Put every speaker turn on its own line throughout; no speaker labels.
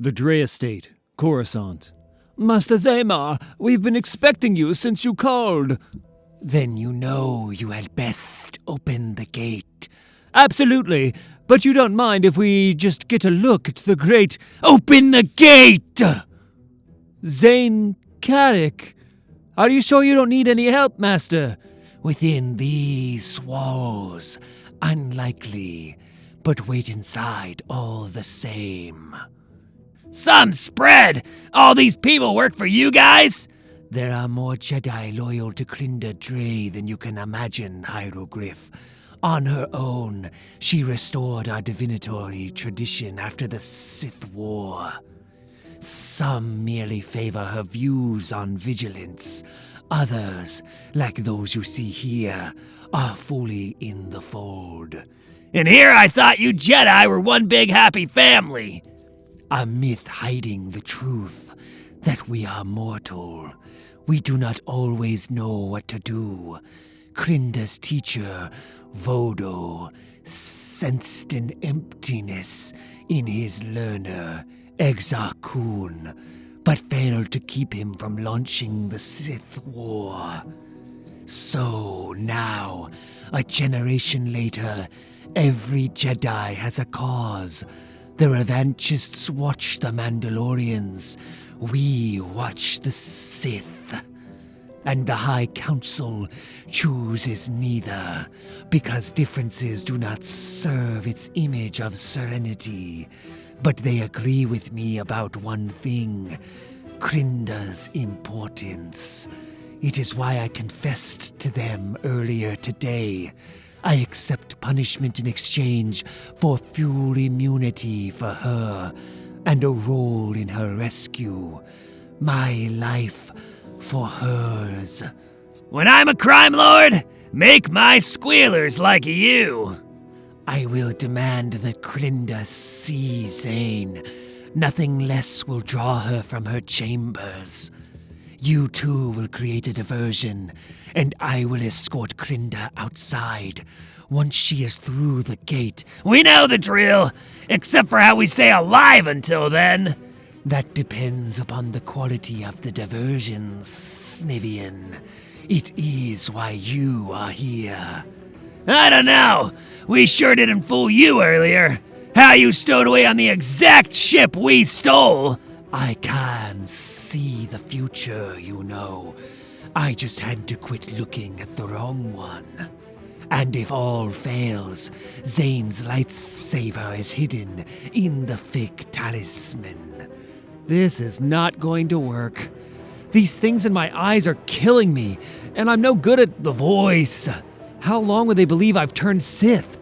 The Dre Estate, Coruscant. Master Zaymar, we've been expecting you since you called.
Then you know you had best open the gate.
Absolutely, but you don't mind if we just get a look at the great...
Open the gate!
Zayne Carrick. Are you sure you don't need any help, Master?
Within these walls, unlikely, but wait inside all the same. Some spread! All these people work for you guys? There are more Jedi loyal to Crinda Dre than you can imagine, Hierogryph. On her own, she restored our divinatory tradition after the Sith War. Some merely favor her views on vigilance. Others, like those you see here, are fully in the fold. And here I thought you Jedi were one big happy family. A myth hiding the truth that we are mortal. We do not always know what to do. Crinda's teacher, Vodo, sensed an emptiness in his learner, Exar Kun, but failed to keep him from launching the Sith War. So now, a generation later, every Jedi has a cause. The revanchists watch the Mandalorians. We watch the Sith. And the High Council chooses neither, because differences do not serve its image of serenity. But they agree with me about one thing, Crinda's importance. It is why I confessed to them earlier today. I accept punishment in exchange for full immunity for her and a role in her rescue. My life for hers. When I'm a crime lord, make my squealers like you. I will demand that Crinda see Zayne. Nothing less will draw her from her chambers. You too will create a diversion, and I will escort Crinda outside. Once she is through the gate, we know the drill, except for how we stay alive until then. That depends upon the quality of the diversion, Snivian. It is why you are here. I don't know. We sure didn't fool you earlier. How you stowed away on the exact ship we stole. I can see the future, you know. I just had to quit looking at the wrong one. And if all fails, Zayne's lightsaber is hidden in the fake talisman.
This is not going to work. These things in my eyes are killing me, and I'm no good at the voice. How long would they believe I've turned Sith?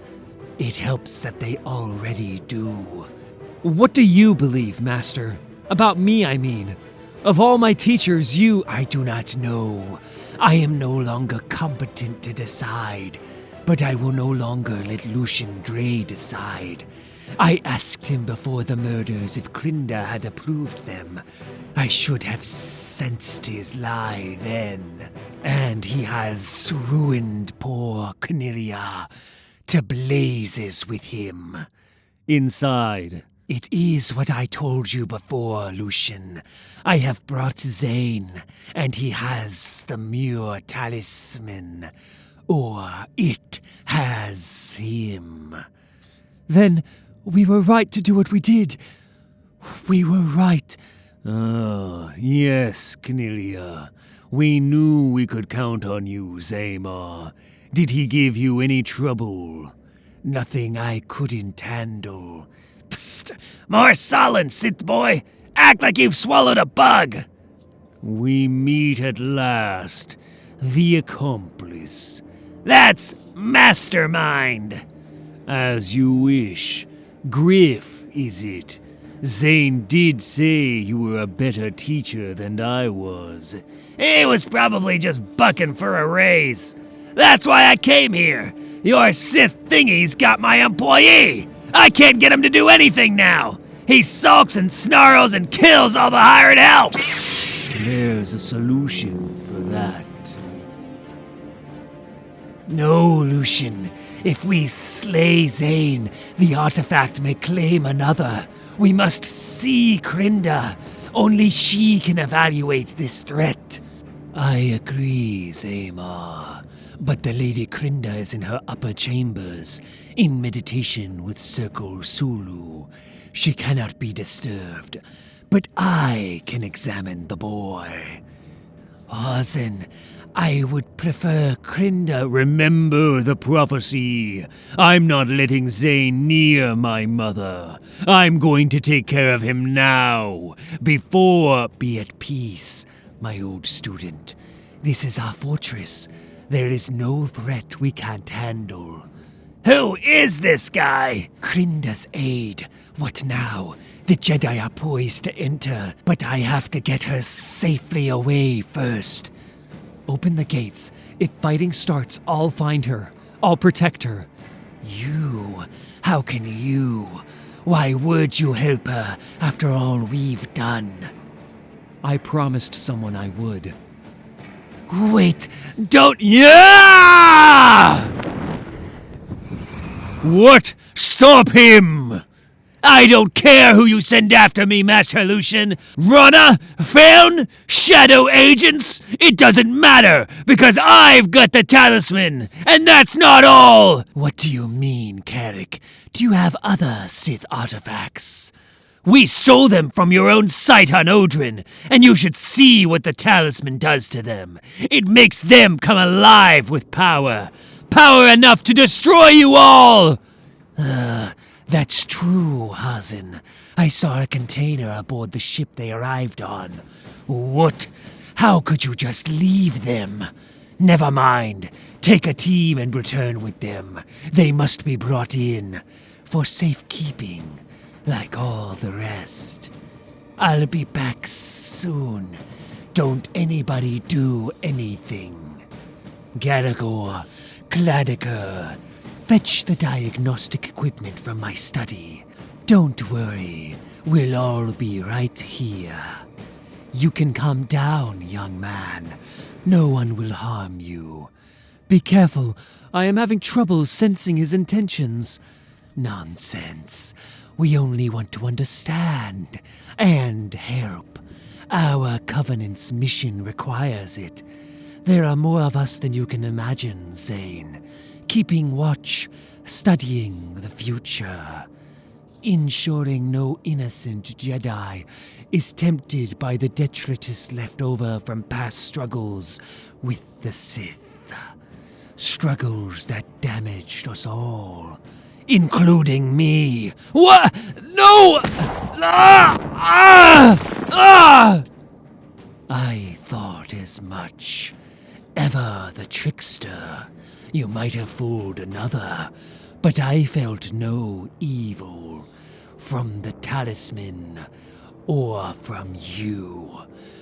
It helps that they already do.
What do you believe, Master? About me, I mean. Of all my teachers,
I do not know. I am no longer competent to decide, but I will no longer let Lucian Dre decide. I asked him before the murders if Crinda had approved them. I should have sensed his lie then. And he has ruined poor Cornelia to blazes with him.
Inside.
It is what I told you before, Lucian. I have brought Zayne, and he has the Muir talisman. Or it has him.
Then we were right to do what we did. We were right.
Ah, yes, Cornelia. We knew we could count on you, Zaymar. Did he give you any trouble?
Nothing I couldn't handle. Psst! More silence, Sith boy! Act like you've swallowed a bug!
We meet at last. The accomplice.
That's Mastermind!
As you wish. Griff, is it? Zayne did say you were a better teacher than I was.
He was probably just bucking for a raise. That's why I came here. Your Sith thingy's got my employee. I can't get him to do anything now. He sulks and snarls and kills all the hired help.
There's a solution for that.
No, Lucian. If we slay Zayne, the artifact may claim another. We must see Krinda. Only she can evaluate this threat. I agree, Zaymar. But the Lady Krinda is in her upper chambers, in meditation with Circle Sulu. She cannot be disturbed, but I can examine the boy. Hazen, I would prefer Krinda.
Remember the prophecy. I'm not letting Zayne near my mother. I'm going to take care of him now, before...
Be at peace, my old student. This is our fortress. There is no threat we can't handle.
Who is this guy?
Krinda's aide. What now? The Jedi are poised to enter, but I have to get her safely away first. Open the gates. If fighting starts, I'll find her. I'll protect her. You? How can you? Why would you help her after all we've done? I promised someone I would. Wait, don't...
Yeah! What? Stop him! I don't care who you send after me, Master Lucian. Runner, Faun, Shadow Agents, it doesn't matter, because I've got the talisman, and that's not all!
What do you mean, Carrick? Do you have other Sith artifacts?
We stole them from your own site on Odrin, and you should see what the talisman does to them. It makes them come alive with power. Power enough to destroy you all!
That's true, Hazen. I saw a container aboard the ship they arrived on. What? How could you just leave them? Never mind. Take a team and return with them. They must be brought in for safekeeping, like all the rest. I'll be back soon. Don't anybody do anything. Garagor, Cladiker, fetch the diagnostic equipment from my study. Don't worry, we'll all be right here. You can calm down, young man. No one will harm you.
Be careful. I am having trouble sensing his intentions.
Nonsense. We only want to understand and help. Our Covenant's mission requires it. There are more of us than you can imagine, Zayne. Keeping watch, studying the future. Ensuring no innocent Jedi is tempted by the detritus left over from past struggles with the Sith. Struggles that damaged us all, including me.
What? No!
I thought as much. Ever the trickster. You might have fooled another, but I felt no evil from the talisman or from you.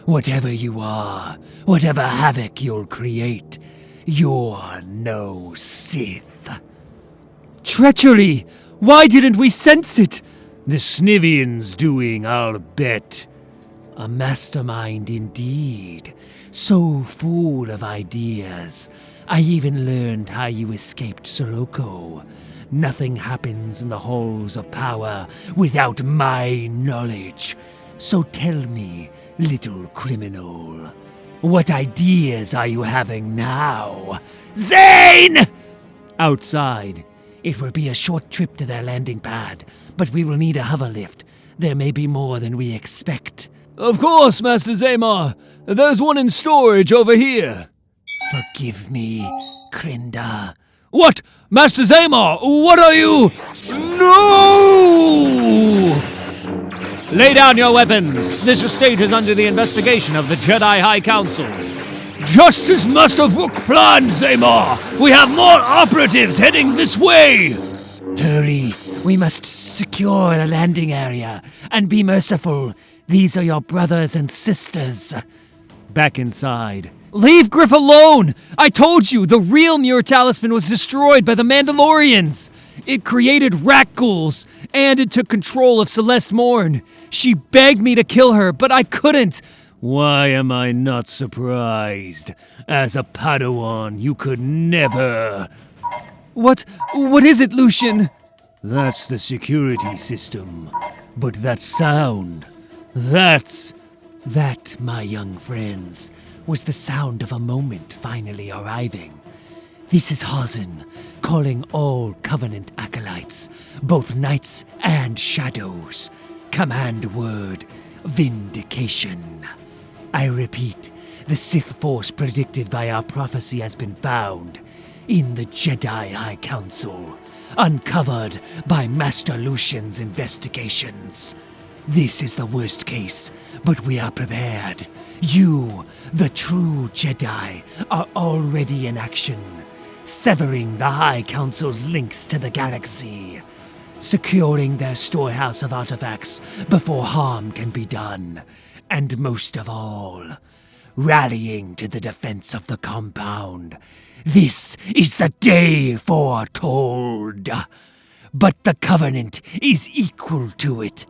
Whatever you are, whatever havoc you'll create, you're no Sith.
Treachery! Why didn't we sense it?
The Snivian's doing, I'll bet.
A mastermind indeed, so full of ideas. I even learned how you escaped Soloco. Nothing happens in the halls of power without my knowledge. So tell me, little criminal, what ideas are you having now? Zayne! Outside. It will be a short trip to their landing pad, but we will need a hover lift. There may be more than we expect.
Of course, Master Zaymar. There's one in storage over here.
Forgive me, Krinda.
What? Master Zaymar, what are you? No! Lay down your weapons. This estate is under the investigation of the Jedi High Council. Just as Master Vuk planned, Zaymar. We have more operatives heading this way.
Hurry. We must secure a landing area and be merciful. These are your brothers and sisters.
Back inside.
Leave Griff alone! I told you, the real Muir Talisman was destroyed by the Mandalorians. It created rat ghouls, and it took control of Celeste Morn. She begged me to kill her, but I couldn't.
Why am I not surprised? As a Padawan, you could never...
What is it, Lucian?
That's the security system. But that sound, that,
my young friends, was the sound of a moment finally arriving. This is Hazen, calling all Covenant acolytes, both knights and shadows. Command word, Vindication. I repeat, the Sith force predicted by our prophecy has been found in the Jedi High Council, uncovered by Master Lucian's investigations. This is the worst case, but we are prepared. You, the true Jedi, are already in action, severing the High Council's links to the galaxy, securing their storehouse of artifacts before harm can be done, and most of all, rallying to the defense of the compound. This is the day foretold. But the Covenant is equal to it.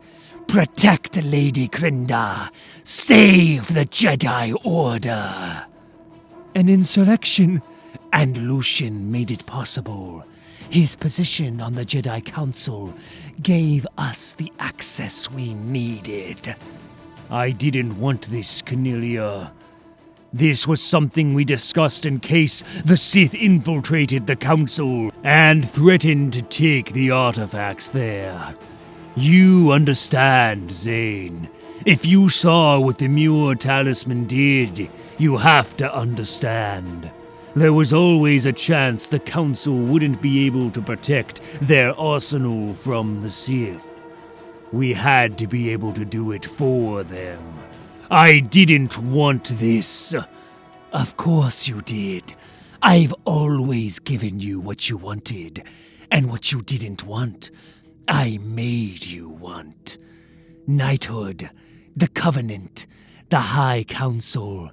Protect Lady Krinda. Save the Jedi Order.
An insurrection?
And Lucian made it possible. His position on the Jedi Council gave us the access we needed.
I didn't want this, Cornelia. This was something we discussed in case the Sith infiltrated the Council and threatened to take the artifacts there. You understand, Zayne. If you saw what the Muir Talisman did, you have to understand. There was always a chance the Council wouldn't be able to protect their arsenal from the Sith. We had to be able to do it for them. I didn't want this.
Of course you did. I've always given you what you wanted, and what you didn't want, I made you want. Knighthood, the Covenant, the High Council,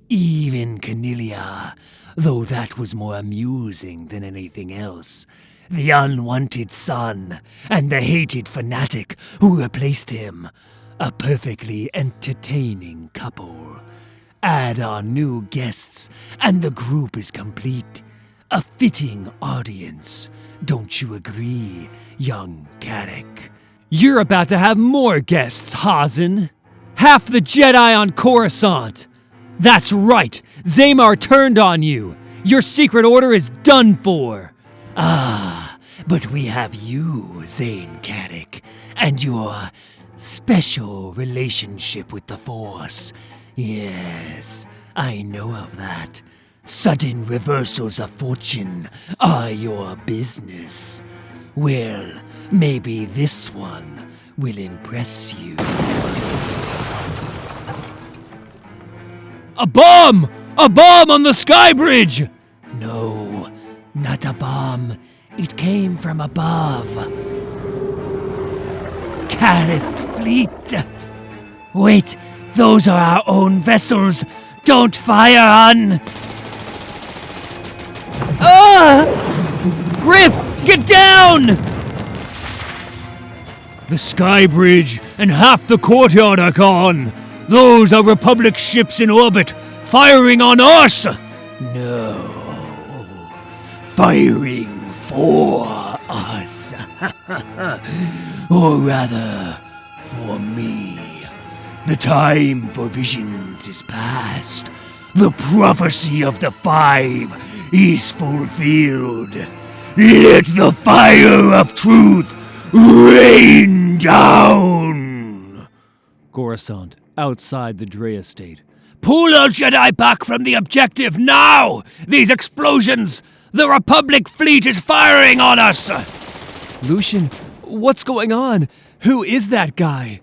even Cornelia, though that was more amusing than anything else. The unwanted son, and the hated fanatic who replaced him. A perfectly entertaining couple. Add our new guests, and the group is complete. A fitting audience. Don't you agree, young Carrick?
You're about to have more guests, Hazen. Half the Jedi on Coruscant. That's right, Zamar turned on you. Your secret order is done for.
But we have you, Zayne Carrick, and your special relationship with the Force. Yes, I know of that. Sudden reversals of fortune are your business. Well, maybe this one will impress you.
A bomb! A bomb on the sky bridge!
No, not a bomb. It came from above. Karith's fleet. Wait, those are our own vessels. Don't fire on...
Griff, get down!
The sky bridge and half the courtyard are gone. Those are Republic ships in orbit, firing on us!
No. Firing for us. Or rather, for me. The time for visions is past. The prophecy of the Five is fulfilled. Let the fire of truth rain down!
Coruscant, outside the Dre estate.
Pull our Jedi back from the objective now! These explosions! The Republic fleet is firing on us!
Lucian, what's going on? Who is that guy?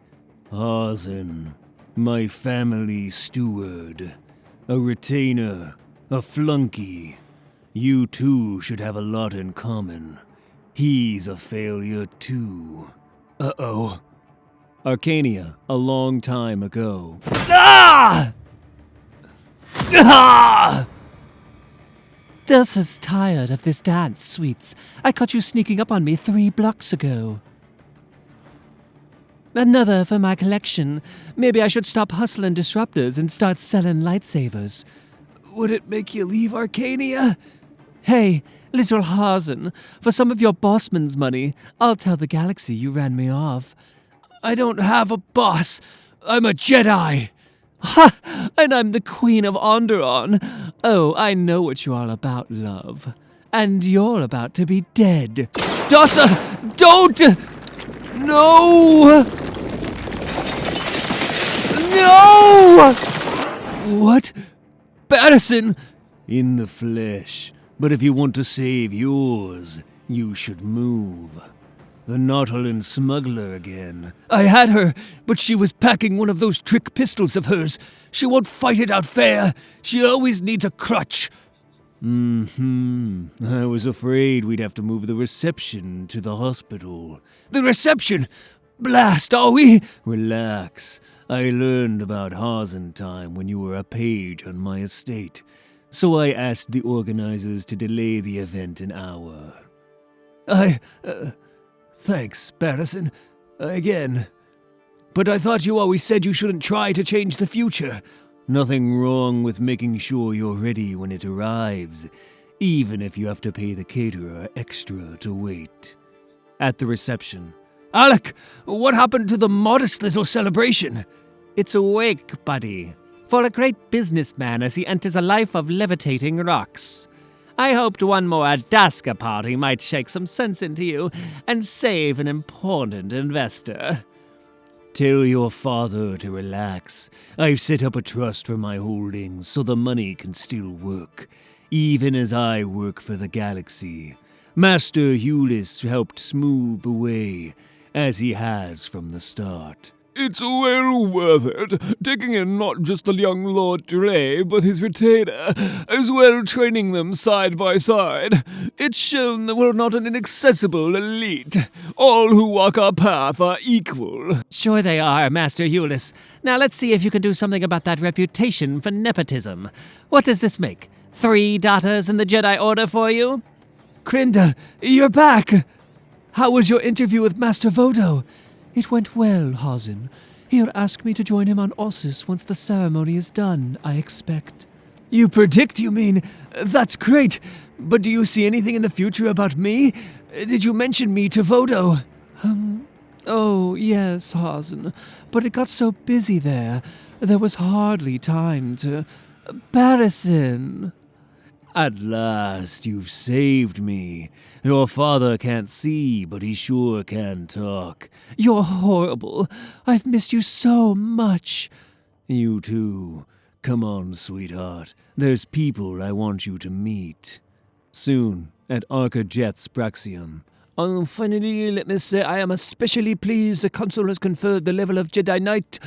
Hazen, my family steward. A retainer, a flunky. You two should have a lot in common. He's a failure too.
Uh-oh. Arcania, a long time ago.
Ah! Ah!
Dulce's tired of this dance, sweets. I caught you sneaking up on me 3 blocks ago. Another for my collection. Maybe I should stop hustling disruptors and start selling lightsabers.
Would it make you leave Arcania?
Hey, little Hazen, for some of your bossman's money, I'll tell the galaxy you ran me off.
I don't have a boss. I'm a Jedi. Ha! And I'm the Queen of Onderon. Oh, I know what you're all about, love. And you're about to be dead. Dossa! Don't! No! No! What? Barrison!
In the flesh. But if you want to save yours, you should move. The Nautolan smuggler again.
I had her, but she was packing one of those trick pistols of hers. She won't fight it out fair. She always needs a crutch.
I was afraid we'd have to move the reception to the hospital.
The reception? Blast, are we?
Relax. I learned about Hazen time when you were a page on my estate. So I asked the organizers to delay the event an hour.
Thanks, Barrison. Again. But I thought you always said you shouldn't try to change the future.
Nothing wrong with making sure you're ready when it arrives, even if you have to pay the caterer extra to wait.
At the reception. Alec, what happened to the modest little celebration?
It's a wake, buddy, for a great businessman as he enters a life of levitating rocks. I hoped one more Adaska party might shake some sense into you and save an important investor.
Tell your father to relax. I've set up a trust for my holdings so the money can still work, even as I work for the galaxy. Master Hewlis helped smooth the way, as he has from the start.
It's well worth it, taking in not just the young Lord Jarael, but his retainer, as well training them side by side. It's shown that we're not an inaccessible elite. All who walk our path are equal.
Sure they are, Master Hewlis. Now let's see if you can do something about that reputation for nepotism. What does this make? 3 daughters in the Jedi Order for you?
Krinda, you're back! How was your interview with Master Vodo?
It went well, Hazen. He'll ask me to join him on Ossus once the ceremony is done, I expect.
You predict, you mean? That's great. But do you see anything in the future about me? Did you mention me to Vodo?
Oh, yes, Hazen. But it got so busy there was hardly time to... Barrison!
At last, you've saved me. Your father can't see, but he sure can talk.
You're horrible. I've missed you so much.
You too. Come on, sweetheart. There's people I want you to meet. Soon, at Arca Jet's Braxium.
Finally, let me say I am especially pleased the Council has conferred the level of Jedi Knight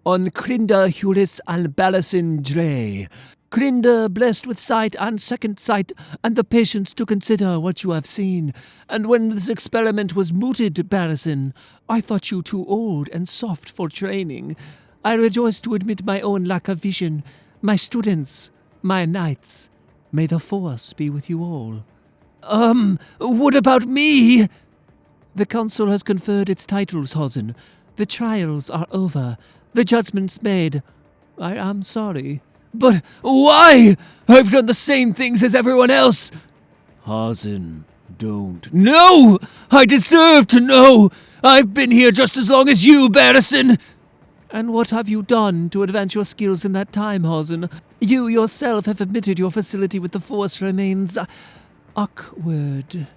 on Krinda Hewlis and Barrison Dre. Krinda, blessed with sight and second sight, and the patience to consider what you have seen. And when this experiment was mooted, Barrison, I thought you too old and soft for training. I rejoice to admit my own lack of vision. My students, my knights, may the Force be with you all. What about me?
The Council has conferred its titles, Hazen. The trials are over. The judgment's made. I am sorry.
But why? I've done the same things as everyone else.
Hazen, don't.
No! I deserve to know! I've been here just as long as you, Barrison!
And what have you done to advance your skills in that time, Hazen? You yourself have admitted your facility with the Force remains awkward.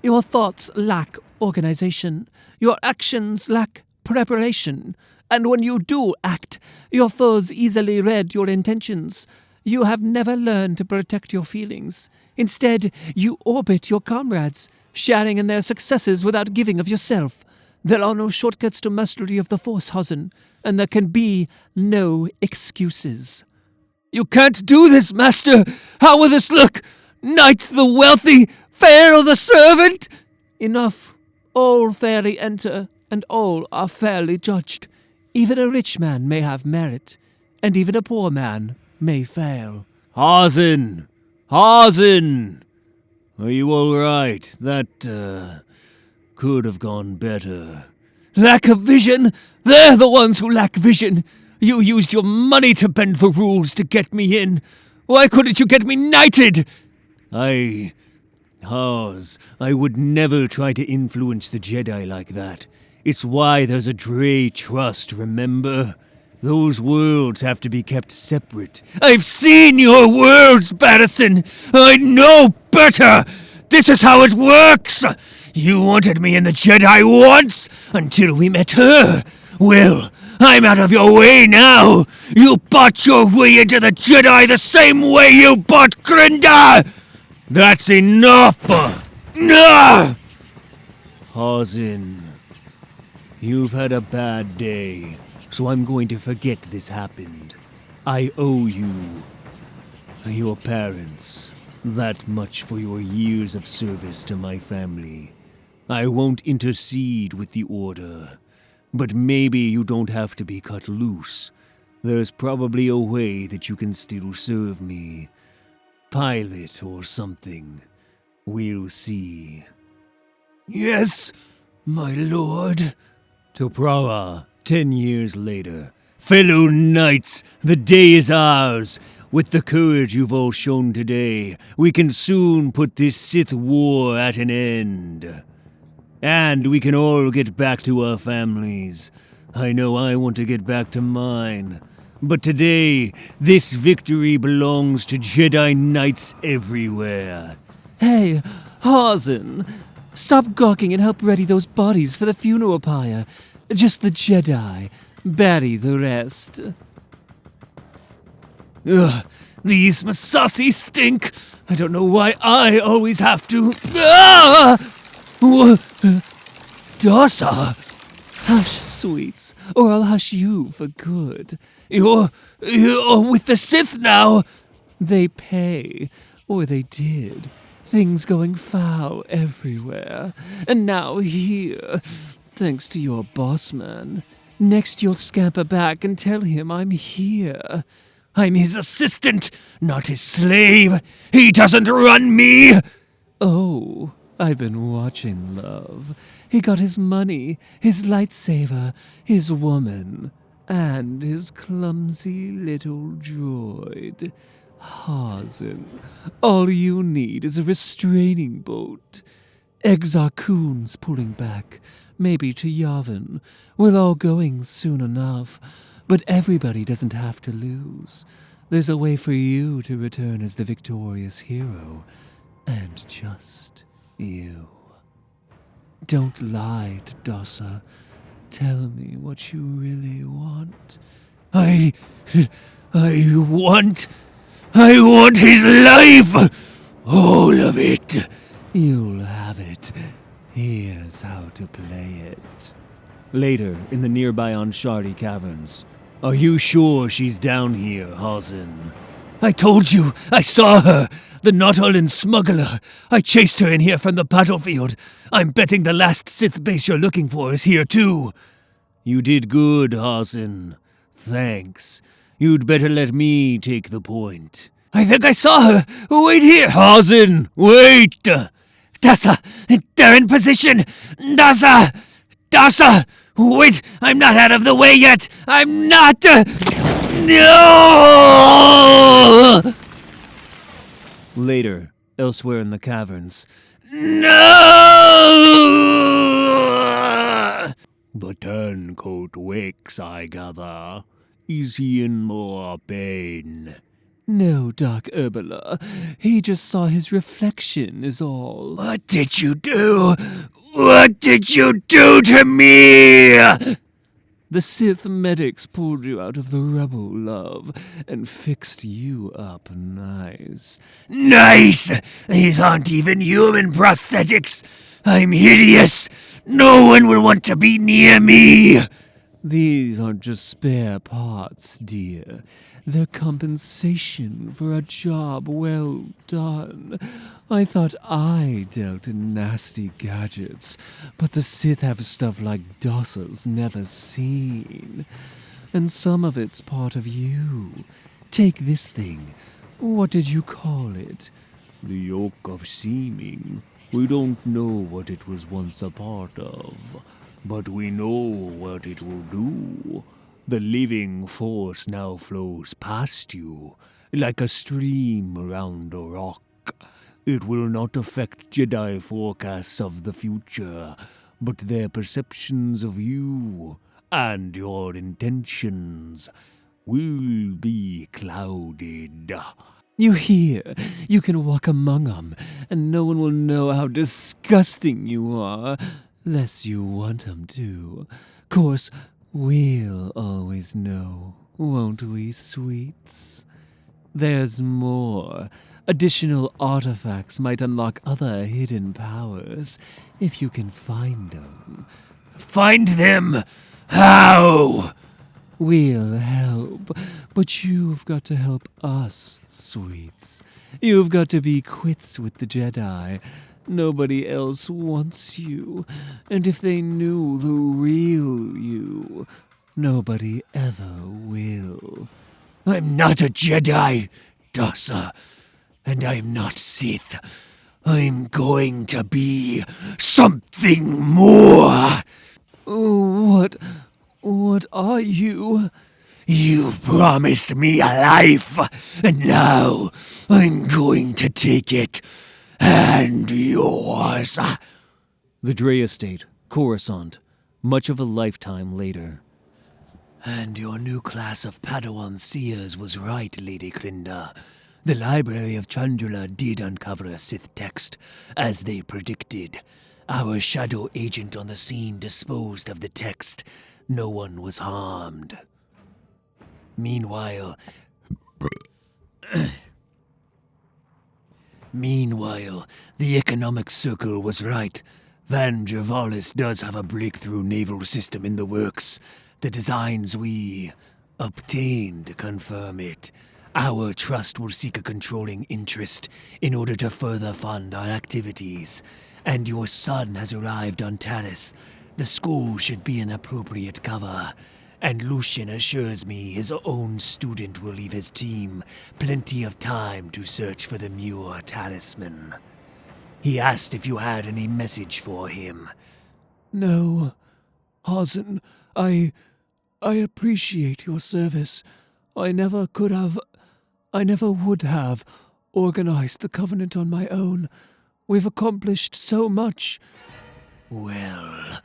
Your thoughts lack organization. Your actions lack preparation. And when you do act, your foes easily read your intentions. You have never learned to protect your feelings. Instead, you orbit your comrades, sharing in their successes without giving of yourself. There are no shortcuts to mastery of the Force, Hazen, and there can be no excuses.
You can't do this, Master! How will this look? Knight the wealthy, Fair the servant?
Enough. All fairly enter, and all are fairly judged. Even a rich man may have merit, and even a poor man may fail.
Hazen! Hazen! Are you all right? That, could have gone better.
Lack of vision? They're the ones who lack vision. You used your money to bend the rules to get me in. Why couldn't you get me knighted?
I Haz, I would never try to influence the Jedi like that. It's why there's a Dre Trust, remember? Those worlds have to be kept separate. I've seen your worlds, Barrison! I know better! This is how it works! You wanted me in the Jedi once, until we met her. Well, I'm out of your way now! You bought your way into the Jedi the same way you bought Grinda! That's enough! Hazin, you've had a bad day, so I'm going to forget this happened. I owe you, your parents, that much for your years of service to my family. I won't intercede with the Order, but maybe you don't have to be cut loose. There's probably a way that you can still serve me. Pilot or something. We'll see. Yes, my lord. Toprara, 10 years later. Fellow knights, the day is ours. With the courage you've all shown today, we can soon put this Sith war at an end. And we can all get back to our families. I know I want to get back to mine. But today, this victory belongs to Jedi Knights everywhere.
Hey, Hazin, stop gawking and help ready those bodies for the funeral pyre. Just the Jedi. Bury the rest.
Ugh, these Masasi stink. I don't know why I always have to. Ah! Dasa!
Hush, sweets, or I'll hush you for good.
You're with the Sith now.
They pay, or they did. Things going foul everywhere. And now here, thanks to your boss man. Next you'll scamper back and tell him I'm here.
I'm his assistant, not his slave. He doesn't run me.
Oh, I've been watching, love. He got his money, his lightsaber, his woman, and his clumsy little droid. Hazin, all you need is a restraining bolt. Exar Kun's pulling back, maybe to Yavin. We're all going soon enough, but everybody doesn't have to lose. There's a way for you to return as the victorious hero, and just you. Don't lie to Dasa. Tell me what you really want.
I want his life! All of it!
You'll have it. Here's how to play it.
Later, in the nearby Anshardi caverns. Are you sure she's down here, Hazin? I told you! I saw her! The Nautolan smuggler! I chased her in here from the battlefield. I'm betting the last Sith base you're looking for is here too. You did good, Hazin. Thanks. You'd better let me take the point. I think I saw her! Wait here! Hazin! Wait! Dasa! They're in position! Dasa! Dasa! Wait! I'm not out of the way yet! I'm not! No! Later, elsewhere in the caverns. No! The turncoat wakes, I gather. Is he in more pain?
No, Dark Urbula. He just saw his reflection is all.
What did you do? What did you do to me?
The Sith medics pulled you out of the rubble, love, and fixed you up nice.
Nice! These aren't even human prosthetics. I'm hideous. No one will want to be near me.
These aren't just spare parts, dear. They're compensation for a job well done. I thought I dealt in nasty gadgets, but the Sith have stuff like Dasa's never seen. And some of it's part of you. Take this thing. What did you call it?
The yoke of seeming. We don't know what it was once a part of, but we know what it will do. The living force now flows past you, like a stream around a rock. It will not affect Jedi forecasts of the future, but their perceptions of you and your intentions will be clouded.
You hear? You can walk among 'em, and no one will know how disgusting you are, less you want 'em to. Course, we'll always know, won't we, sweets? There's more. Additional artifacts might unlock other hidden powers, if you can find 'em.
Find them? How?
We'll help, but you've got to help us, sweets. You've got to be quits with the Jedi. Nobody else wants you, and if they knew the real you, nobody ever will.
I'm not a Jedi, Dasa, and I'm not Sith. I'm going to be something more.
What are you?
You promised me a life, and now I'm going to take it. And yours.
The Dre Estate, Coruscant, much of a lifetime later.
And your new class of Padawan seers was right, Lady Krinda. The Library of Chandrila did uncover a Sith text, as they predicted. Our shadow agent on the scene disposed of the text. No one was harmed. Meanwhile, the Economic Circle was right. Van Gervalis does have a breakthrough naval system in the works. The designs we obtained confirm it. Our trust will seek a controlling interest in order to further fund our activities. And your son has arrived on Taris. The school should be an appropriate cover. And Lucian assures me his own student will leave his team plenty of time to search for the Muir talisman. He asked if you had any message for him.
No. Hazen, I appreciate your service. I never would have organized the Covenant on my own. We've accomplished so much.
Well,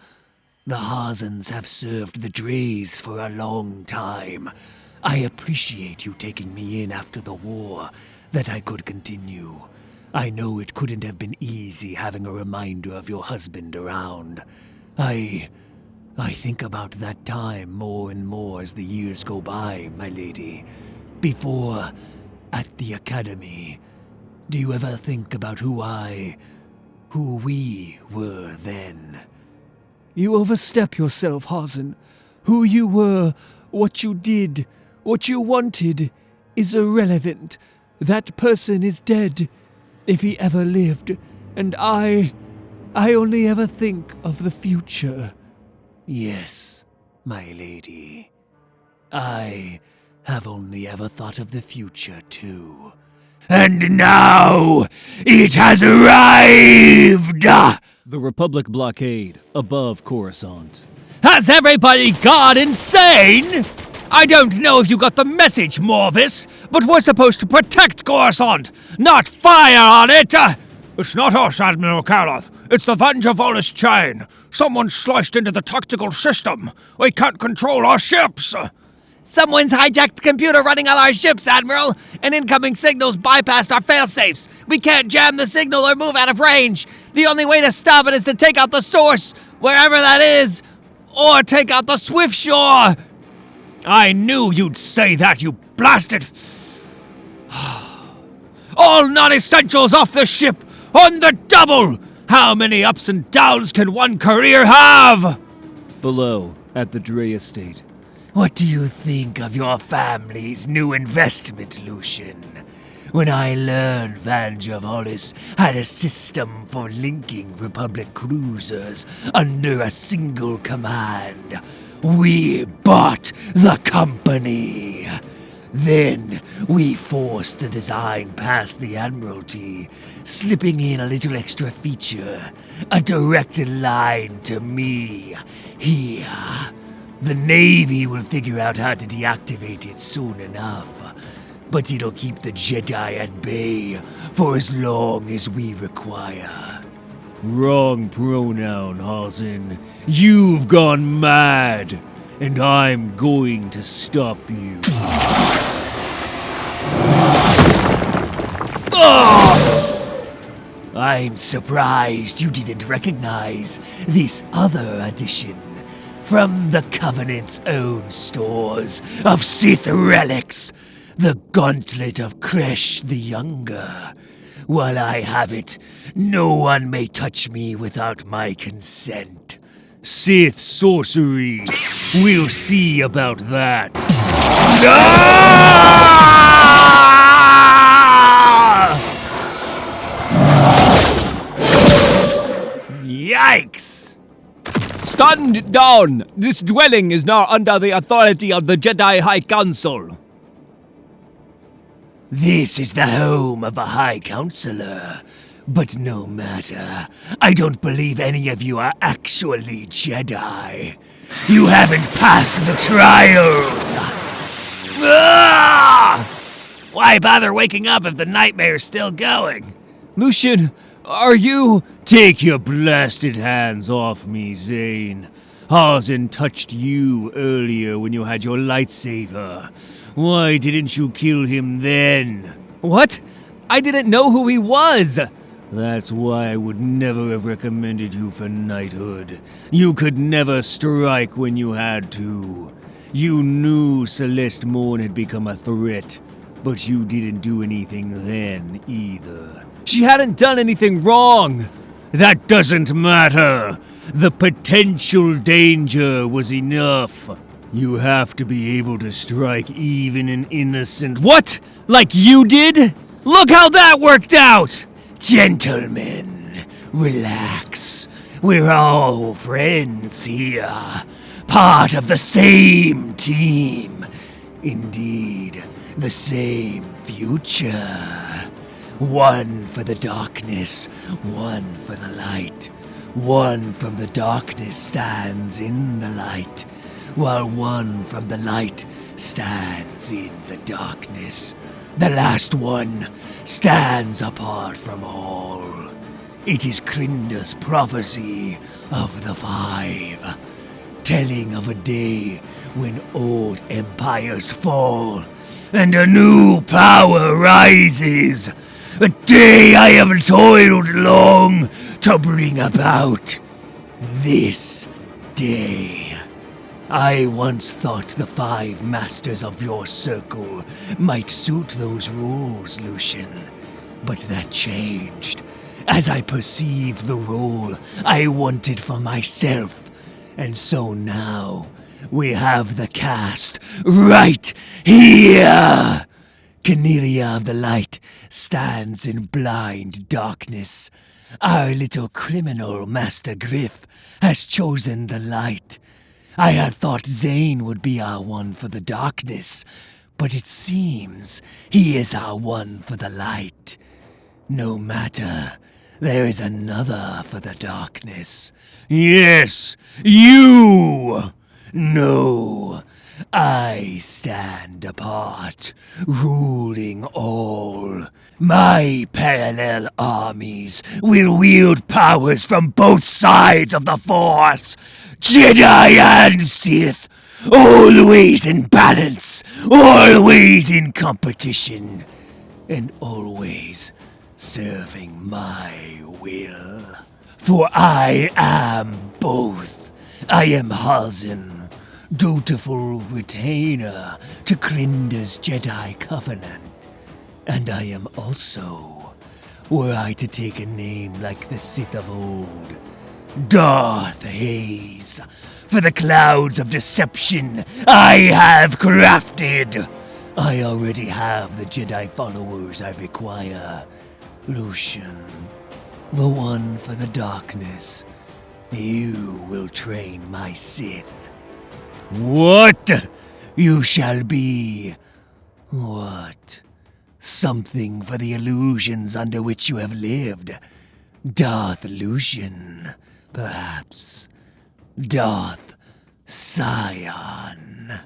the Hazens have served the Dreys for a long time. I appreciate you taking me in after the war, that I could continue. I know it couldn't have been easy having a reminder of your husband around. I think about that time more and more as the years go by, my lady. Before, at the academy, do you ever think about who we were then?
You overstep yourself, Hazen. Who you were, what you did, what you wanted, is irrelevant. That person is dead, if he ever lived, and I only ever think of the future.
Yes, my lady. I have only ever thought of the future, too. And now, it has arrived!
The Republic blockade, above Coruscant.
Has everybody gone insane? I don't know if you got the message, Morvis, but we're supposed to protect Coruscant, not fire on it! It's not us, Admiral Kaloth. It's the Van Gervalis chain. Someone sliced into the tactical system. We can't control our ships.
Someone's hijacked the computer running all our ships, Admiral, and incoming signals bypassed our failsafes. We can't jam the signal or move out of range. The only way to stop it is to take out the source, wherever that is, or take out the Swift Shore.
I knew you'd say that, you blasted... All non-essentials off the ship, on the double! How many ups and downs can one career have?
Below, at the Dre Estate.
What do you think of your family's new investment, Lucian? When I learned Van Gervalis had a system for linking Republic cruisers under a single command, we bought the company. Then we forced the design past the Admiralty, slipping in a little extra feature, a direct line to me here. The Navy will figure out how to deactivate it soon enough.
but it'll keep the Jedi at bay for as long as we require. Wrong pronoun, Halsin. You've gone mad, and I'm going to stop you. I'm surprised you didn't recognize this other addition from the Covenant's own stores of Sith relics, the Gauntlet of Kresh the Younger. While I have it, no one may touch me without my consent. Sith sorcery. We'll see about that. Yikes!
Stand down! This dwelling is now under the authority of the Jedi High Council.
This is the home of a High Counselor. But no matter, I don't believe any of you are actually Jedi. You haven't passed the trials!
Why bother waking up if the nightmare's still going?
Lucian, are you...
Take your blasted hands off me, Zayne. Halsin touched you earlier when you had your lightsaber. Why didn't you kill him then?
What? I didn't know who he was!
That's why I would never have recommended you for knighthood. You could never strike when you had to. You knew Celeste Morn had become a threat, but you didn't do anything then either.
She hadn't done anything wrong!
That doesn't matter! The potential danger was enough. You have to be able to strike even an innocent—
What? Like you did? Look how that worked out!
Gentlemen, relax. We're all friends here. Part of the same team. Indeed, the same future. One for the darkness, one for the light. One from the darkness stands in the light, while one from the light stands in the darkness. The last one stands apart from all. It is Krinda's prophecy of the Five, telling of a day when old empires fall and a new power rises. A day I have toiled long to bring about. This day. I once thought the 5 masters of your circle might suit those rules, Lucian. But that changed, as I perceived the role I wanted for myself. And so now, we have the cast right here! Cornelia of the Light stands in blind darkness. Our little criminal, Master Griff, has chosen the light. I had thought Zayne would be our one for the darkness, but it seems he is our one for the light. No matter, there is another for the darkness. Yes, you! No, I stand apart, ruling all. My parallel armies will wield powers from both sides of the Force, Jedi and Sith, always in balance, always in competition, and always serving my will. For I am both. I am Halsin, dutiful retainer to Krinda's Jedi Covenant. And I am also, were I to take a name like the Sith of old, Darth Haze, for the clouds of deception I have crafted. I already have the Jedi followers I require. Lucian, the one for the darkness. You will train my Sith. What? You shall be... what? Something for the illusions under which you have lived. Darth Lucian, perhaps. Darth Scion.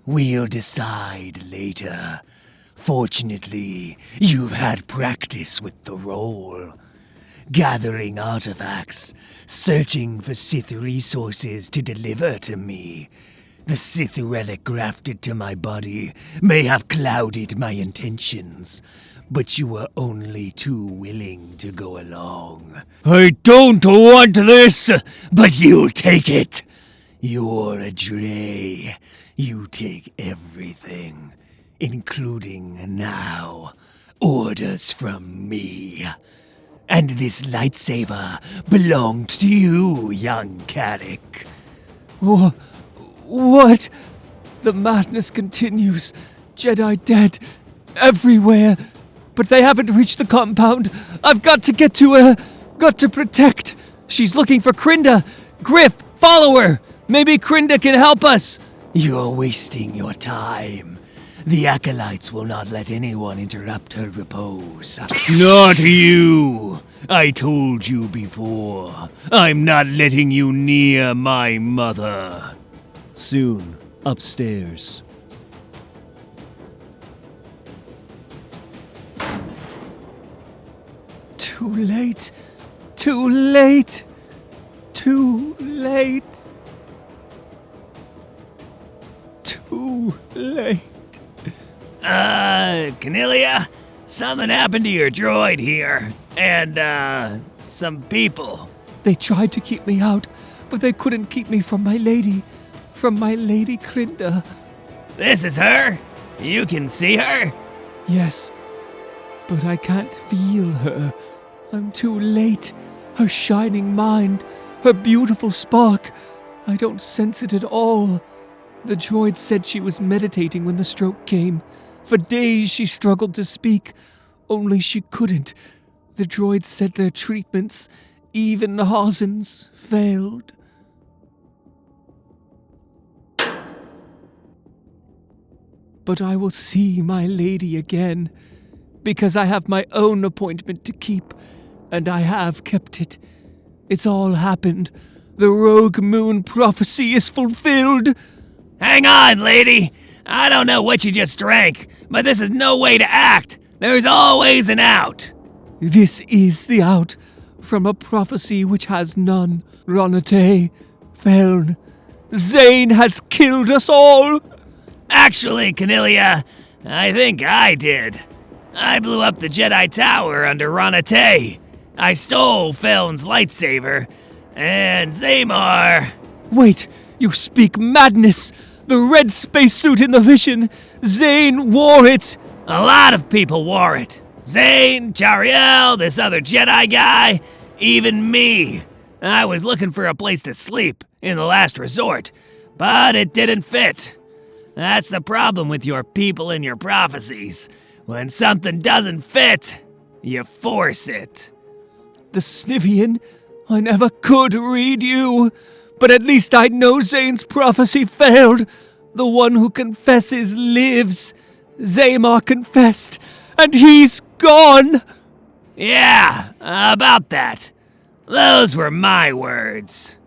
We'll decide later. Fortunately, you've had practice with the role. Gathering artifacts, searching for Sith resources to deliver to me. The Sith relic grafted to my body may have clouded my intentions, but you were only too willing to go along.
I don't want this!
But you'll take it! You're a Dre. You take everything, including now orders from me. And this lightsaber belonged to you, young Carrick.
What? The madness continues. Jedi dead. Everywhere. But they haven't reached the compound. I've got to get to her. Got to protect. She's looking for Krinda. Griff, follow her. Maybe Krinda can help us.
You're wasting your time. The acolytes will not let anyone interrupt her repose.
Not you! I told you before. I'm not letting you near my mother.
Soon, upstairs.
Too late. Too late. Too late. Too late.
Cornelia, something happened to your droid here. And, some people.
They tried to keep me out, but they couldn't keep me from my lady. From my Lady Krinda.
This is her? You can see her?
Yes, but I can't feel her. I'm too late. Her shining mind, her beautiful spark. I don't sense it at all. The droid said she was meditating when the stroke came. For days she struggled to speak, only she couldn't. The droid said their treatments, even Hazen's, failed. But I will see my lady again, because I have my own appointment to keep, and I have kept it. It's all happened. The Rogue Moon prophecy is fulfilled.
Hang on, lady. I don't know what you just drank, but this is no way to act. There's always an out.
This is the out from a prophecy which has none. Ronate, Feln, Zayne has killed us all.
Actually, Cornelia, I think I did. I blew up the Jedi Tower under Ronate. I stole Feln's lightsaber, and Zamar...
Wait, you speak madness! The red spacesuit in the vision! Zayne wore it!
A lot of people wore it. Zayne, Jarael, this other Jedi guy, even me. I was looking for a place to sleep, in the last resort, but it didn't fit. That's the problem with your people and your prophecies. When something doesn't fit, you force it.
The Snivian, I never could read you, but at least I know Zayne's prophecy failed. The one who confesses lives. Zamar confessed, and he's gone.
Yeah, about that. Those were my words.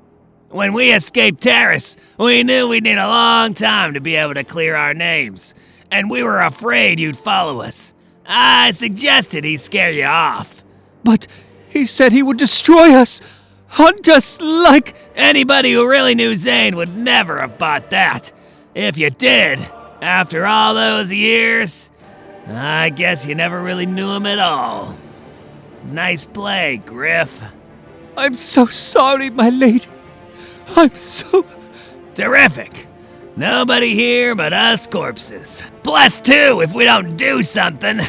When we escaped Terrace, we knew we'd need a long time to be able to clear our names, and we were afraid you'd follow us. I suggested he scare you off.
But he said he would destroy us, hunt us like...
Anybody who really knew Zayne would never have bought that. If you did, after all those years, I guess you never really knew him at all. Nice play, Griff.
I'm so sorry, my lady. I'm so...
Terrific. Nobody here but us corpses. +2 if we don't do something.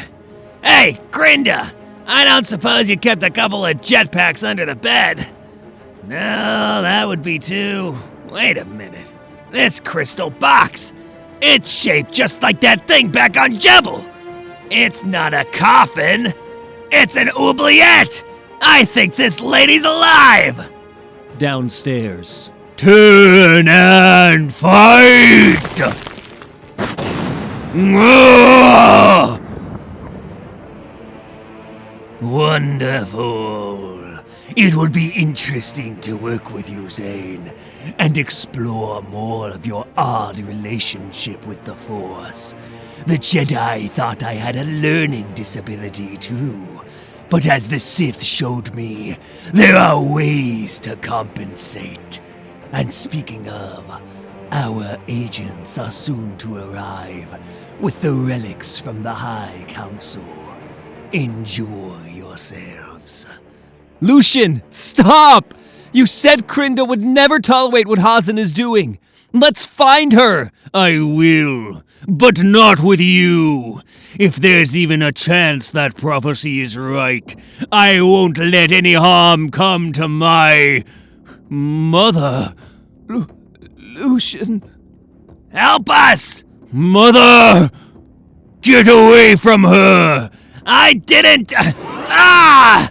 Hey, Krinda, I don't suppose you kept a couple of jetpacks under the bed. No, that would be too... Wait a minute. This crystal box, it's shaped just like that thing back on Jebel. It's not a coffin. It's an oubliette. I think this lady's alive.
Downstairs.
Turn and fight! Wonderful. It would be interesting to work with you, Zayne, and explore more of your odd relationship with the Force. The Jedi thought I had a learning disability too, but as the Sith showed me, there are ways to compensate. And speaking of, our agents are soon to arrive with the relics from the High Council. Enjoy yourselves.
Lucian, stop! You said Krinda would never tolerate what Hazen is doing. Let's find her!
I will, but not with you. If there's even a chance that prophecy is right, I won't let any harm come to my mother.
Lucian.
Help us! Mother! Get away from her! I didn't! Ah!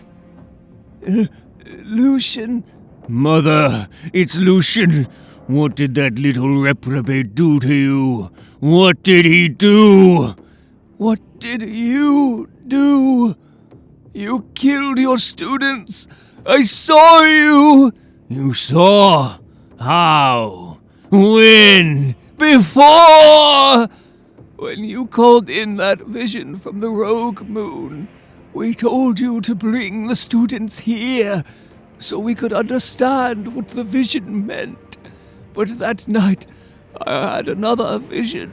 Lucian.
Mother, it's Lucian. What did that little reprobate do to you? What did he do?
What did you do? You killed your students. I saw you.
You saw? How? When?
Before! When you called in that vision from the rogue moon, we told you to bring the students here so we could understand what the vision meant. But that night, I had another vision.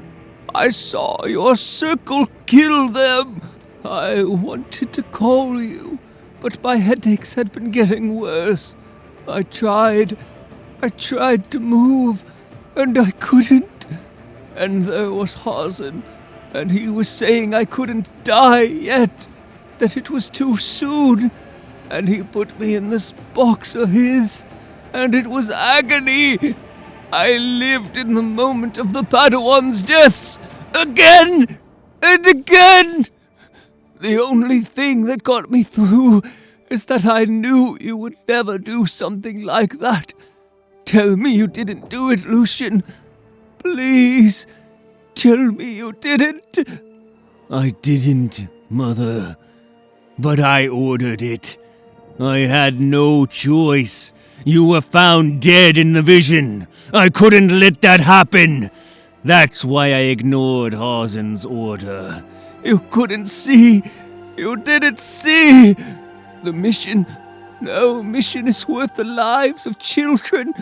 I saw your circle kill them. I wanted to call you, but my headaches had been getting worse. I tried to move, and I couldn't. And there was Hazen, and he was saying I couldn't die yet, that it was too soon. And he put me in this box of his, and it was agony. I lived in the moment of the Padawan's deaths, again and again. The only thing that got me through is that I knew you would never do something like that. Tell me you didn't do it, Lucian. Please, tell me you didn't.
I didn't, Mother, but I ordered it. I had no choice. You were found dead in the vision. I couldn't let that happen. That's why I ignored Hazen's order.
You couldn't see. You didn't see. The mission. No mission is worth the lives of children.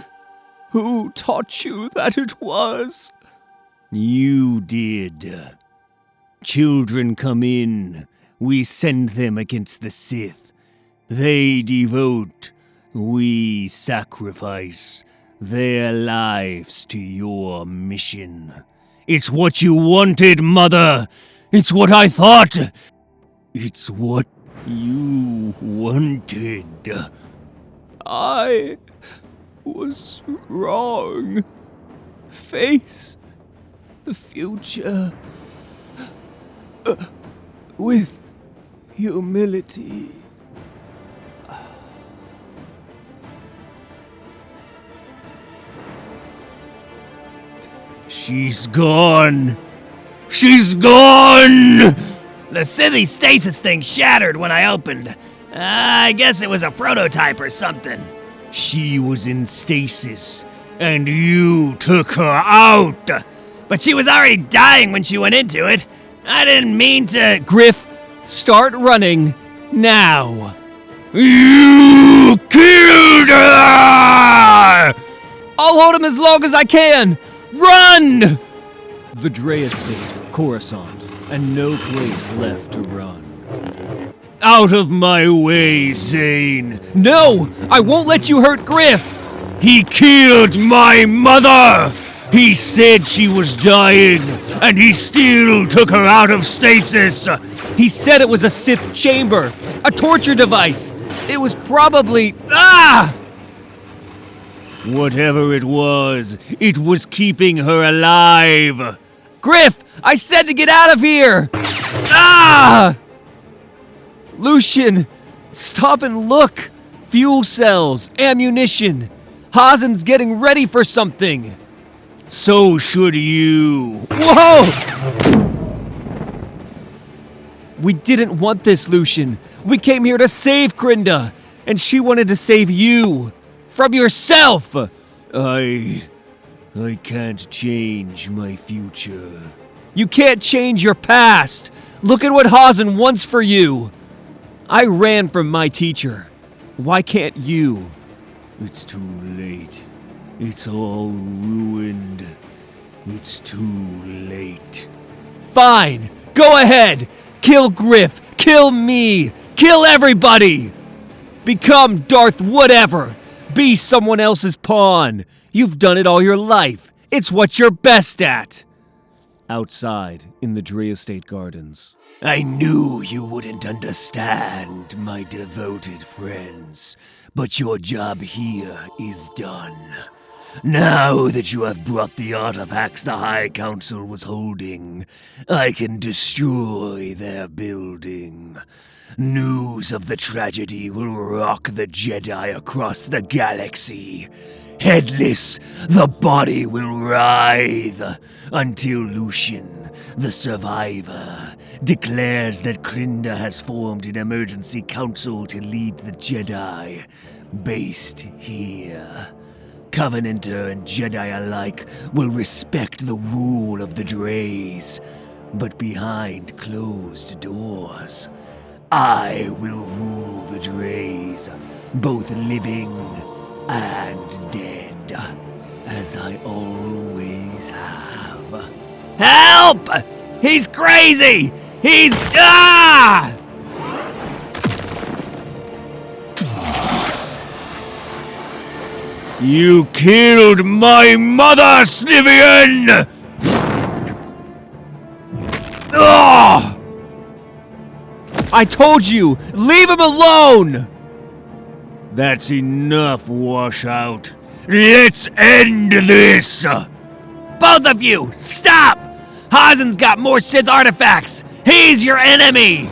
Who taught you that it was?
You did. Children come in. We send them against the Sith. They devote. We sacrifice their lives to your mission. It's what you wanted, Mother. It's what I thought. It's what you wanted.
I was wrong. Face the future with humility.
She's gone. She's gone!
The city stasis thing shattered when I opened. I guess it was a prototype or something.
She was in stasis, and you took her out!
But she was already dying when she went into it. I didn't mean to.
Griff, start running now.
You killed her!
I'll hold him as long as I can. Run! The Dre estate, Coruscant, and no place left to run.
Out of my way, Zayne!
No! I won't let you hurt Griff!
He killed my mother! He said she was dying, and he still took her out of stasis!
He said it was a Sith chamber, a torture device. It was probably... Ah!
Whatever it was keeping her alive!
Griff! I said to get out of here! Ah! Lucian, stop and look! Fuel cells, ammunition. Hazen's getting ready for something.
So should you.
Whoa! We didn't want this, Lucian. We came here to save Krinda. and she wanted to save you from yourself.
I can't change my future.
You can't change your past. Look at what Hazen wants for you. I ran from my teacher. Why can't you?
It's too late. It's all ruined. It's too late.
Fine, go ahead. Kill Griff, kill me, kill everybody. Become Darth whatever. Be someone else's pawn. You've done it all your life. It's what you're best at. Outside, in the Dre Estate Gardens.
I knew you wouldn't understand, my devoted friends, but your job here is done. Now that you have brought the artifacts the High Council was holding, I can destroy their building. News of the tragedy will rock the Jedi across the galaxy. Headless, the body will writhe until Lucian, the survivor, declares that Krinda has formed an emergency council to lead the Jedi, based here. Covenanter and Jedi alike will respect the rule of the Dreys, but behind closed doors, I will rule the Dreys, both living and dead, as I always have.
Help! He's crazy! He's... Ah!
You killed my mother, Snivian!
Ah! I told you, leave him alone!
That's enough, Washout. Let's end this!
Both of you, stop! Hazen's got more Sith artifacts! He's your enemy!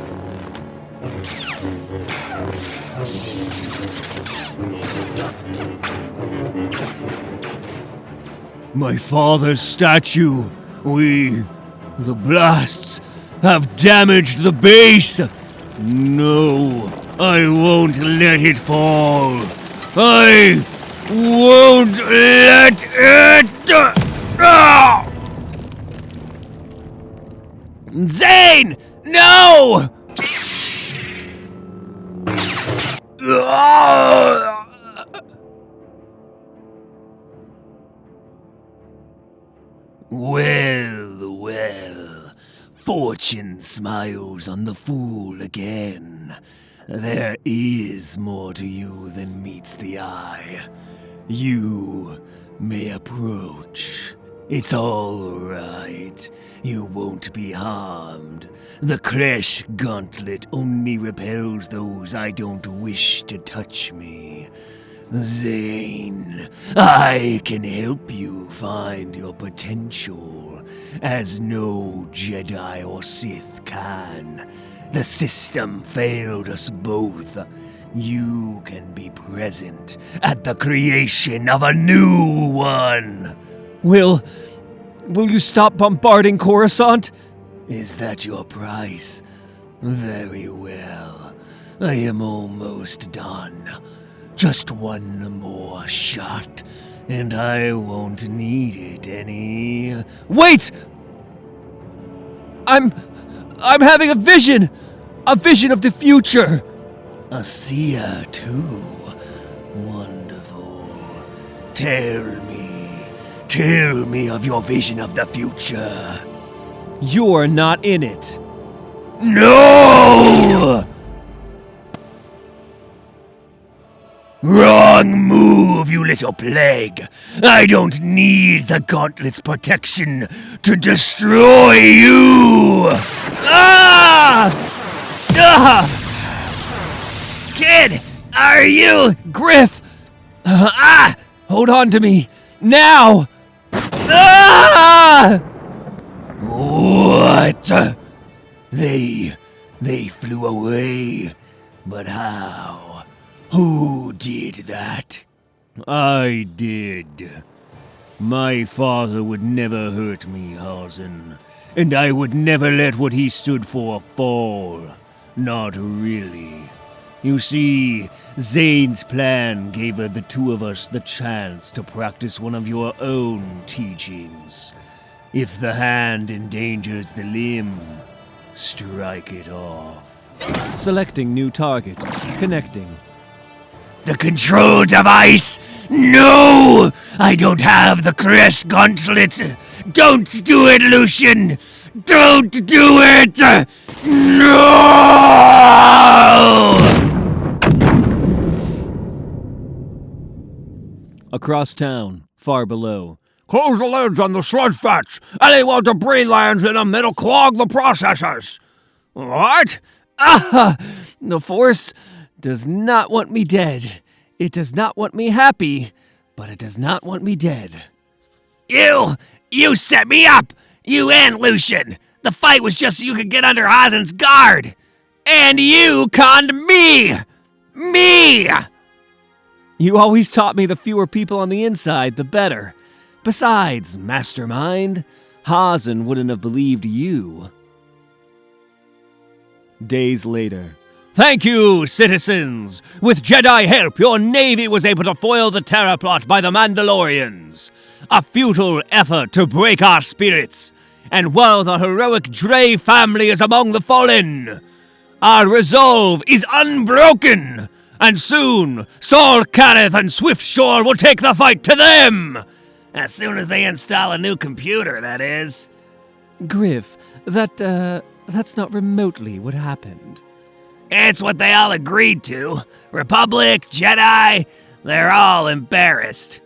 My father's statue. The blasts, have damaged the base. No, I won't let it fall. I won't let it...
Zayne! No!
Well, well, fortune smiles on the fool again. There is more to you than meets the eye. You may approach. It's all right. You won't be harmed. The Kresh Gauntlet only repels those I don't wish to touch me. Zayne, I can help you find your potential, as no Jedi or Sith can. The system failed us both. You can be present at the creation of a new one.
Will you stop bombarding Coruscant?
Is that your price? Very well. I am almost done. Just one more shot, and I won't need it any...
Wait! I'm having a vision! A vision of the future!
A seer, too. Wonderful. Tell me of your vision of the future.
You're not in it.
No! Wrong move, you little plague! I don't need the Gauntlet's protection to destroy you!
Ah! Ah! Kid, are you... Griff! Hold on to me. Now! Ah!
What? They flew away. But how? Who did that?
I did. My father would never hurt me, Hazen. And I would never let what he stood for fall. Not really.
You see, Zayne's plan gave the two of us the chance to practice one of your own teachings. If the hand endangers the limb, strike it off.
Selecting new target. Connecting.
The control device! No! I don't have the Crash Gauntlet! Don't do it, Lucian! Don't do it! No!
Across town, far below.
Close the lids on the sludge vats. Any debris lands in them, it'll clog the processors. What?
Ah! The Force does not want me dead. It does not want me happy, but it does not want me dead.
You set me up! You and Lucian! The fight was just so you could get under Hazen's guard! And you conned me! Me!
You always taught me the fewer people on the inside, the better. Besides, mastermind, Hazen wouldn't have believed you. Days later.
Thank you, citizens! With Jedi help, your navy was able to foil the terror plot by the Mandalorians. A futile effort to break our spirits. And while the heroic Dre family is among the fallen, our resolve is unbroken. And soon, Saul Careth and Swift Shore will take the fight to them! As soon as they install a new computer, that is.
Griff, that's not remotely what happened.
It's what they all agreed to. Republic, Jedi, they're all embarrassed.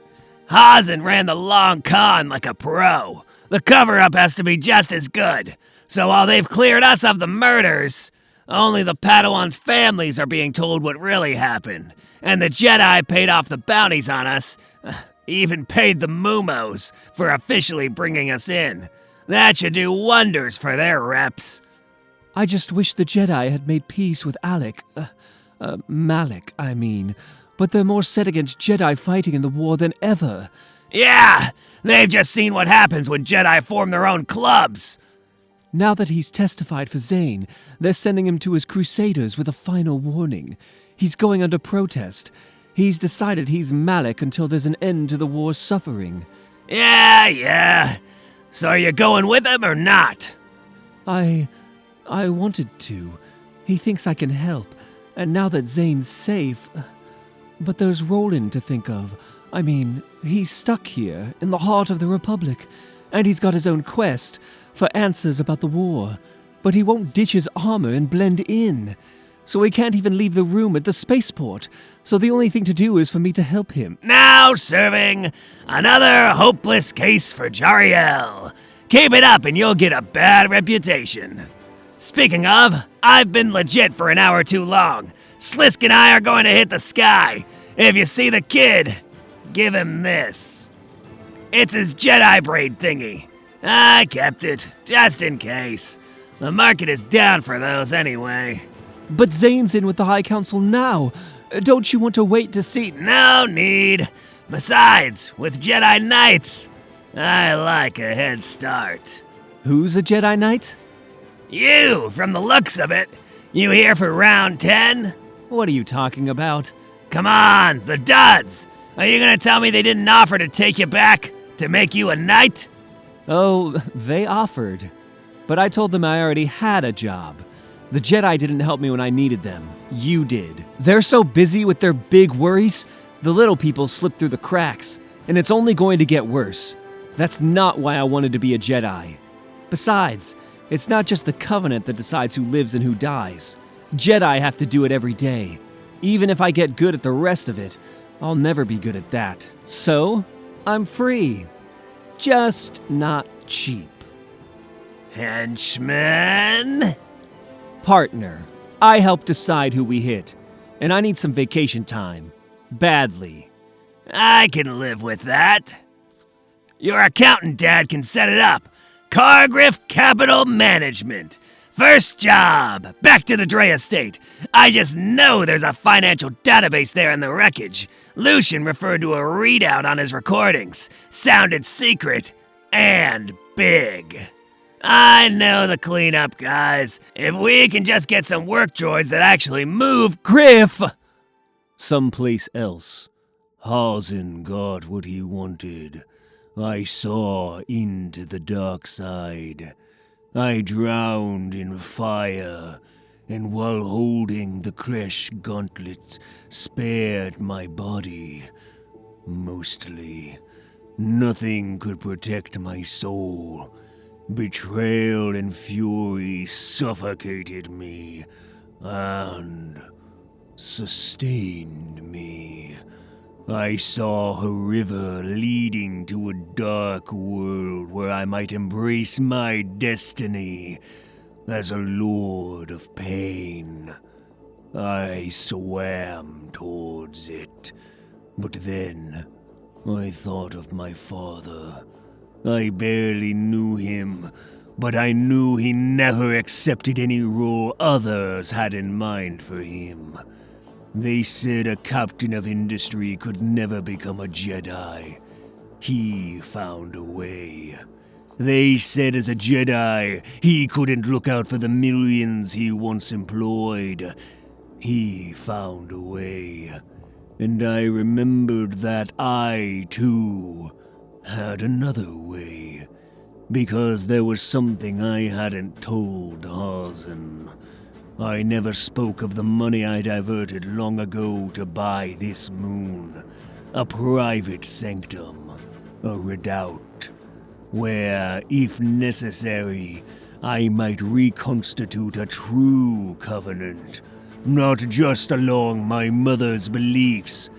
Hazen ran the long con like a pro. The cover-up has to be just as good. So while they've cleared us of the murders, only the Padawans' families are being told what really happened. And the Jedi paid off the bounties on us, even paid the Mumos for officially bringing us in. That should do wonders for their reps.
I just wish the Jedi had made peace with Malik, I mean. But they're more set against Jedi fighting in the war than ever.
Yeah, they've just seen what happens when Jedi form their own clubs.
Now that he's testified for Zayne, they're sending him to his Crusaders with a final warning. He's going under protest. He's decided he's Malik until there's an end to the war's suffering.
Yeah. So are you going with him or not?
I wanted to. He thinks I can help, and now that Zayne's safe... But there's Roland to think of. I mean, he's stuck here, in the heart of the Republic, and he's got his own quest for answers about the war. But he won't ditch his armor and blend in. So he can't even leave the room at the spaceport. So the only thing to do is for me to help him.
Now serving another hopeless case for Jarael. Keep it up and you'll get a bad reputation. Speaking of, I've been legit for an hour too long. Slisk and I are going to hit the sky. If you see the kid, give him this. It's his Jedi braid thingy. I kept it, just in case. The market is down for those anyway.
But Zayne's in with the High Council now. Don't you want to wait to see?
No need. Besides, with Jedi Knights, I like a head start.
Who's a Jedi Knight?
You, from the looks of it. You here for round 10?
What are you talking about?
Come on, the duds! Are you gonna tell me they didn't offer to take you back? To make you a knight?
Oh, they offered. But I told them I already had a job. The Jedi didn't help me when I needed them. You did. They're so busy with their big worries, the little people slip through the cracks, and it's only going to get worse. That's not why I wanted to be a Jedi. Besides, it's not just the Covenant that decides who lives and who dies. Jedi have to do it every day. Even if I get good at the rest of it, I'll never be good at that. So, I'm free. Just not cheap.
Henchman?
Partner. I help decide who we hit, and I need some vacation time. Badly.
I can live with that. Your accountant dad can set it up. Cargriff Capital Management. First job, back to the Dre estate. I just know there's a financial database there in the wreckage. Lucian referred to a readout on his recordings. Sounded secret and big. I know the cleanup guys. If we can just get some work droids that actually move.
Griff! Someplace else. Hazen got what he wanted. I saw into the dark side. I drowned in fire, and while holding the Kresh gauntlets, spared my body. Mostly. Nothing could protect my soul. Betrayal and fury suffocated me, and sustained me. I saw a river leading to a dark world where I might embrace my destiny as a lord of pain. I swam towards it, but then I thought of my father. I barely knew him, but I knew he never accepted any role others had in mind for him. They said a captain of industry could never become a Jedi. He found a way. They said as a Jedi, he couldn't look out for the millions he once employed. He found a way. And I remembered that I, too, had another way. Because there was something I hadn't told Hazen. I never spoke of the money I diverted long ago to buy this moon. A private sanctum. A redoubt. Where, if necessary, I might reconstitute a true covenant. Not just along my mother's beliefs,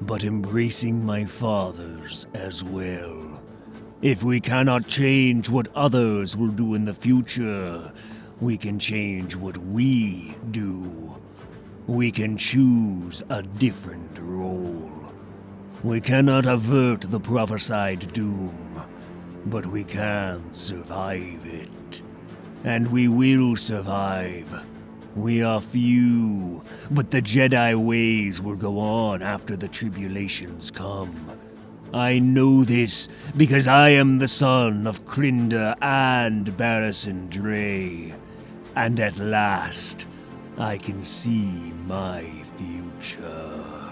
but embracing my father's as well. If we cannot change what others will do in the future, we can change what we do. We can choose a different role. We cannot avert the prophesied doom, but we can survive it. And we will survive. We are few, but the Jedi ways will go on after the tribulations come. I know this because I am the son of Crinda and Barrison Dre. And at last, I can see my future.